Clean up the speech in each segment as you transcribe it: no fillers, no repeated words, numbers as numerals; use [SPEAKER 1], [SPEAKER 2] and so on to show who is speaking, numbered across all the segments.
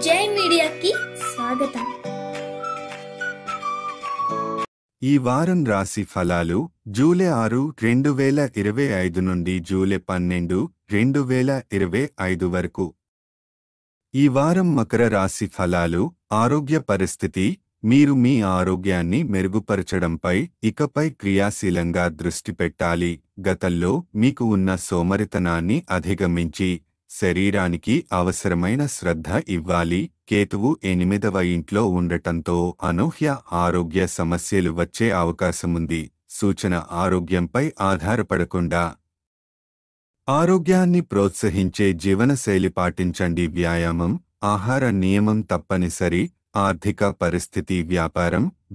[SPEAKER 1] జై మీడియాకి స్వాగతం.
[SPEAKER 2] ఈ వారం రాశి ఫలాలు జూలై 6, 2025 నుండి జూలై 12, 2025 వరకు. ఈ వారం మకర రాశి ఫలాలు. ఆరోగ్య పరిస్థితి. మీరు మీ ఆరోగ్యాన్ని మెరుగుపరచడంపై ఇకపై క్రియాశీలంగా దృష్టి పెట్టాలి. గతంలో మీకు ఉన్న సోమరితనాన్ని అధిగమించి శరీరానికి అవసరమైన శ్రద్ధ ఇవ్వాలి. కేతువు 8వ ఇంట్లో ఉండటంతో అనూహ్య ఆరోగ్య సమస్యలు వచ్చే అవకాశముంది. సూచన: ఆరోగ్యంపై ఆధారపడకుండా ఆరోగ్యాన్ని ప్రోత్సహించే జీవనశైలి పాటించండి. వ్యాయామం, ఆహార నియమం తప్పనిసరి. ఆర్థిక పరిస్థితి.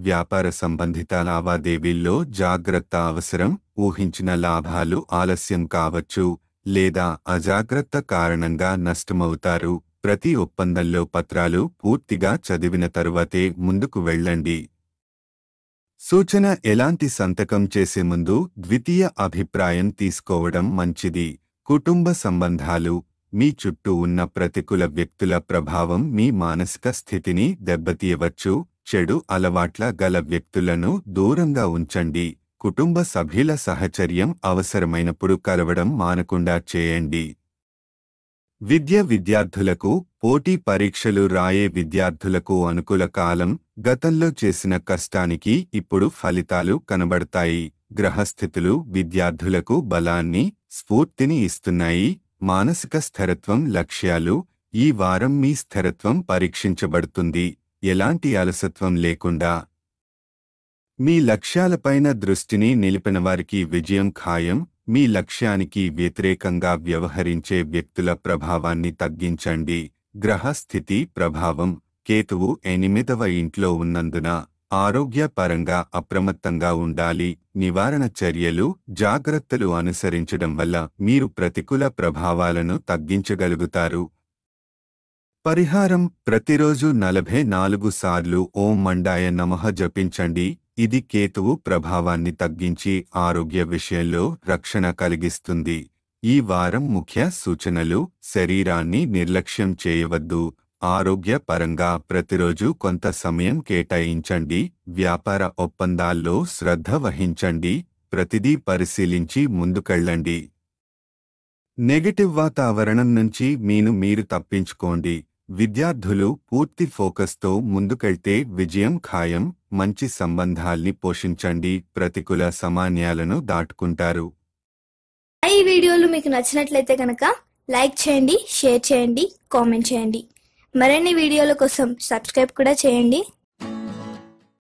[SPEAKER 2] వ్యాపార సంబంధిత లావాదేవీల్లో జాగ్రత్త అవసరం. ఊహించిన లాభాలు ఆలస్యం కావచ్చు లేదా అజాగ్రత్త కారణంగా నష్టమవుతారు. ప్రతి ఒప్పందంలో పత్రాలు పూర్తిగా చదివిన తరువాతే ముందుకు వెళ్ళండి. సూచన: ఎలాంటి సంతకం చేసే ముందు ద్వితీయ అభిప్రాయం తీసుకోవడం మంచిది. కుటుంబ సంబంధాలు. మీ చుట్టూ ఉన్న ప్రతికూల వ్యక్తుల ప్రభావం మీ మానసిక స్థితిని దెబ్బతీయవచ్చు. చెడు అలవాట్ల గల వ్యక్తులను దూరంగా ఉంచండి. కుటుంబ సభ్యుల సహచర్యం అవసరమైనప్పుడు కలవడం మానకుండా చేయండి. విద్యార్థులకు. పోటీ పరీక్షలు రాయే విద్యార్థులకు అనుకూల కాలం. గతంలో చేసిన కష్టానికి ఇప్పుడు ఫలితాలు కనబడతాయి. గ్రహస్థితులు విద్యార్థులకు బలాన్ని, స్ఫూర్తిని ఇస్తున్నాయి. మానసిక స్థిరత్వం. లక్ష్యాలు. ఈ వారం మీ స్థిరత్వం పరీక్షించబడుతుంది. ఎలాంటి అలసత్వం లేకుండా మీ లక్ష్యాలపైన దృష్టిని నిలిపినవారికి విజయం ఖాయం. మీ లక్ష్యానికి వ్యతిరేకంగా వ్యవహరించే వ్యక్తుల ప్రభావాన్ని తగ్గించండి. గ్రహస్థితి ప్రభావం. కేతువు 8వ ఇంట్లో ఉన్నందున ఆరోగ్యపరంగా అప్రమత్తంగా ఉండాలి. నివారణ చర్యలు, జాగ్రత్తలు అనుసరించడం వల్ల మీరు ప్రతికూల ప్రభావాలను తగ్గించగలుగుతారు. పరిహారం: ప్రతిరోజు 44 సార్లు ఓం మండాయ నమః జపించండి. ఇది కేతువు ప్రభావాన్ని తగ్గించి ఆరోగ్య విషయంలో రక్షణ కలిగిస్తుంది. ఈ వారం ముఖ్య సూచనలు: శరీరాన్ని నిర్లక్ష్యం చేయవద్దు. ఆరోగ్య పరంగా ప్రతిరోజు కొంత సమయం కేటాయించండి. వ్యాపార ఒప్పందాల్లో శ్రద్ధ వహించండి. ప్రతిదీ పరిశీలించి ముందుకెళ్ళండి. నెగటివ్ వాతావరణం నుంచి మీరు తప్పించుకోండి. విద్యార్థులు పూర్తి ఫోకస్తో ముందుకెళ్తే విజయం ఖాయం. మంచి సంబంధాల్ని పోషించండి. ప్రతికూల సమాన్యాలను దాటుకుంటారు.
[SPEAKER 1] ఈ వీడియోలు మీకు నచ్చినట్లయితే కనుక లైక్ చేయండి, షేర్ చేయండి, కామెంట్ చేయండి. మరిన్ని వీడియోల కోసం సబ్స్క్రైబ్ కూడా చేయండి.